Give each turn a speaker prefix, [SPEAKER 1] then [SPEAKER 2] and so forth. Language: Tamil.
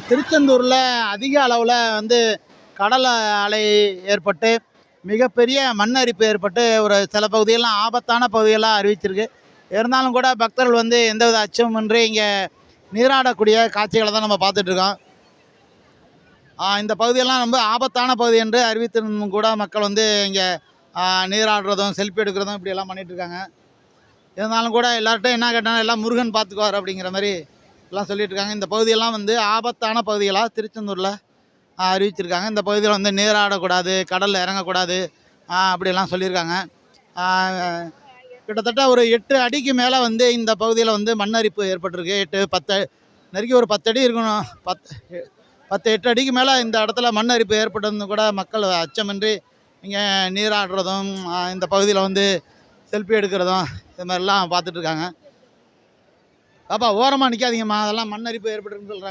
[SPEAKER 1] திருச்செந்தூரில் அதிக அளவில் வந்து கடல் அலை ஏற்பட்டு மிகப்பெரிய மண் அரிப்பு ஏற்பட்டு ஒரு சில பகுதியெல்லாம் ஆபத்தான பகுதிகளாக அறிவிச்சிருக்கு. இருந்தாலும் கூட பக்தர்கள் வந்து எந்தவித அச்சமின்றி இங்கே நீராடக்கூடிய காட்சிகளை தான் நம்ம பார்த்துட்ருக்கோம். இந்த பகுதியெல்லாம் ரொம்ப ஆபத்தான பகுதி என்று அறிவித்திருந்தும் கூட மக்கள் வந்து இங்கே நீராடுறதும் செல்ஃபி எடுக்கிறதும் இப்படியெல்லாம் பண்ணிகிட்ருக்காங்க. இருந்தாலும் கூட எல்லார்ட்டும் என்ன கேட்டாலும் எல்லாம் முருகன் பார்த்துக்குவார் அப்படிங்கிற மாதிரி எல்லாம் சொல்லிட்டு இருக்காங்க. இந்த பகுதியெல்லாம் வந்து ஆபத்தான பகுதிகளாக திருச்செந்தூரில் அறிவிச்சிருக்காங்க. இந்த பகுதியில் வந்து நீராடக்கூடாது, கடலில் இறங்கக்கூடாது அப்படிலாம் சொல்லியிருக்காங்க. கிட்டத்தட்ட ஒரு 8 அடிக்கு மேலே வந்து இந்த பகுதியில் வந்து மண் அரிப்பு ஏற்பட்டிருக்கு. 8, 10 நெருக்கி ஒரு 10 அடி இருக்கணும். 10, 8 அடிக்கு மேலே இந்த இடத்துல மண் அரிப்பு ஏற்பட்டதுன்னு கூட மக்கள் அச்சமின்றி இங்கே நீராடுறதும் இந்த பகுதியில் வந்து செல்ஃபி எடுக்கிறதும் இது மாதிரிலாம் பார்த்துட்ருக்காங்க. பாப்பா ஓரமாக நிற்காதீங்கம்மா, அதெல்லாம் மண் அரிப்பு ஏற்பட்டுருக்குன்னு சொல்கிறாங்க.